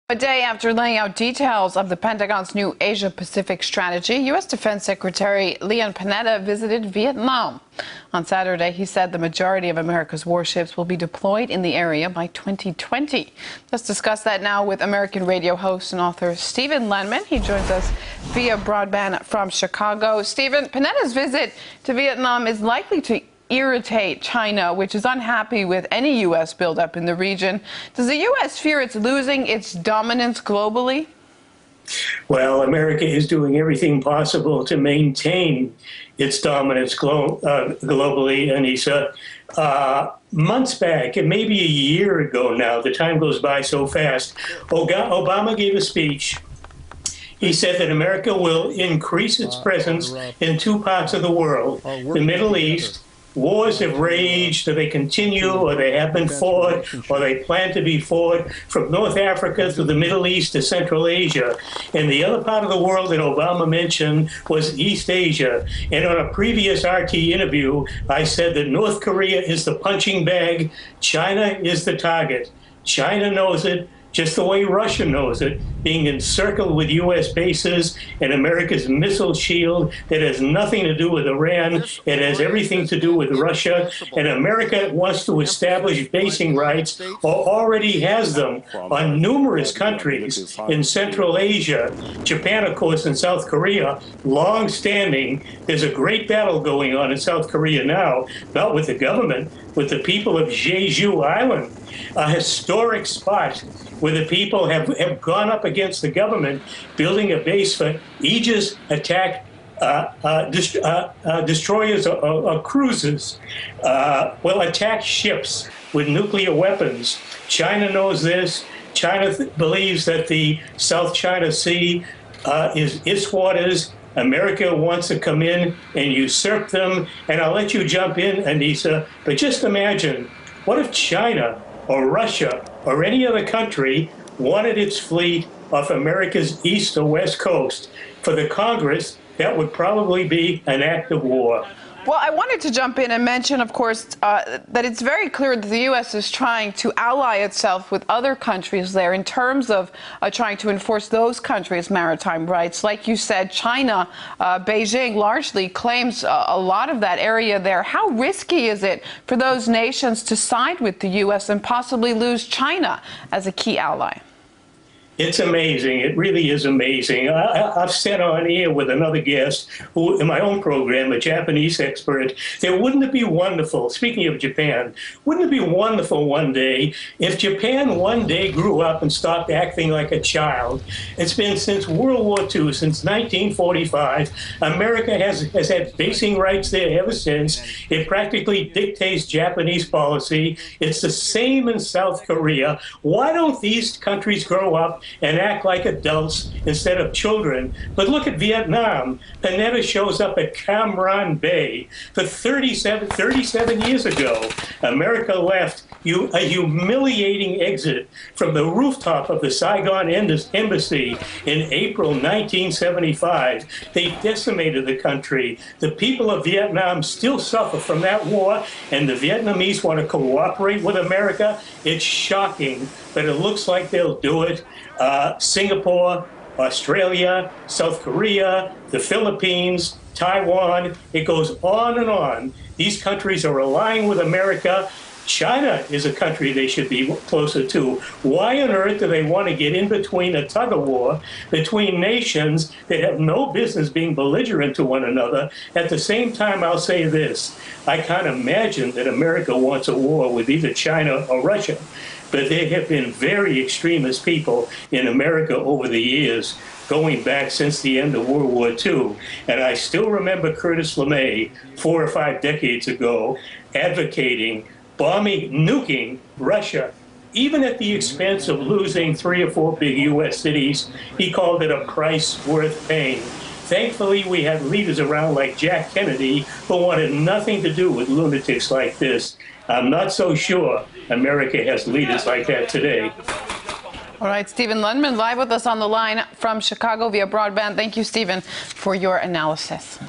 A day after laying out details of the Pentagon's new Asia-Pacific strategy, U.S. Defense Secretary Leon Panetta visited Vietnam. On Saturday, he said the majority of America's warships will be deployed in the area by 2020. Let's discuss that now with American radio host and author Stephen Lendman. He joins us via broadband from Chicago. Stephen, Panetta's visit to Vietnam is likely to irritate China, which is unhappy with any U.S. buildup in the region. Does the U.S. fear it's losing its dominance globally? Well, America is doing everything possible to maintain its dominance globally, Anissa. Months back, and maybe a year ago now, the time goes by so fast, Obama gave a speech. He said that America will increase its presence in two parts of the world, the Middle East. Wars have raged, or they continue, or they have been fought, or they plan to be fought, from North Africa through the Middle East to Central Asia. And the other part of the world that Obama mentioned was East Asia. And on a previous RT interview, I said that North Korea is the punching bag, China is the target. China knows it, just the way Russia knows it, being encircled with U.S. bases and America's missile shield that has nothing to do with Iran. It has everything to do with Russia. And America wants to establish basing rights, or already has them, on numerous countries in Central Asia. Japan, of course, and South Korea, long-standing. There's a great battle going on in South Korea now, not with the government, with the people of Jeju Island, a historic spot where the people have gone up against the government, building a base for Aegis attack destroyers or cruisers, attack ships with nuclear weapons. China knows this. China believes that the South China Sea is its waters. America wants to come in and usurp them. And I'll let you jump in, Anissa, but just imagine, what if China or Russia or any other country wanted its fleet off America's east or west coast? For the Congress, that would probably be an act of war. Well, I wanted to jump in and mention, of course, that it's very clear that the U.S. is trying to ally itself with other countries there in terms of trying to enforce those countries' maritime rights. Like you said, China, Beijing largely claims a lot of that area there. How risky is it for those nations to side with the U.S. and possibly lose China as a key ally? It's amazing. It really is amazing. I've said on air with another guest, who in my own program, a Japanese expert, that wouldn't it be wonderful, speaking of Japan, wouldn't it be wonderful one day if Japan one day grew up and stopped acting like a child? It's been since World War II, since 1945. America has had basing rights there ever since. It practically dictates Japanese policy. It's the same in South Korea. Why don't these countries grow up and act like adults instead of children? But look at Vietnam. Panetta shows up at Cam Ranh Bay. For 37 years ago, America left a humiliating exit from the rooftop of the Saigon Embassy in April 1975. They decimated the country. The people of Vietnam still suffer from that war, and the Vietnamese want to cooperate with America. It's shocking, but it looks like they'll do it. Singapore, Australia, South Korea, the Philippines, Taiwan, it goes on and on. These countries are allying with America. China is a country they should be closer to. Why on earth do they want to get in between a tug-of-war between nations that have no business being belligerent to one another? At the same time, I'll say this. I can't imagine that America wants a war with either China or Russia. But there have been very extremist people in America over the years, going back since the end of World War II. And I still remember Curtis LeMay 4 or 5 decades ago advocating bombing, nuking Russia, even at the expense of losing 3 or 4 big U.S. cities. He called it a price worth paying. Thankfully, we had leaders around like Jack Kennedy who wanted nothing to do with lunatics like this. I'm not so sure America has leaders like that today. All right, Stephen Lendman live with us on the line from Chicago via broadband. Thank you, Stephen, for your analysis.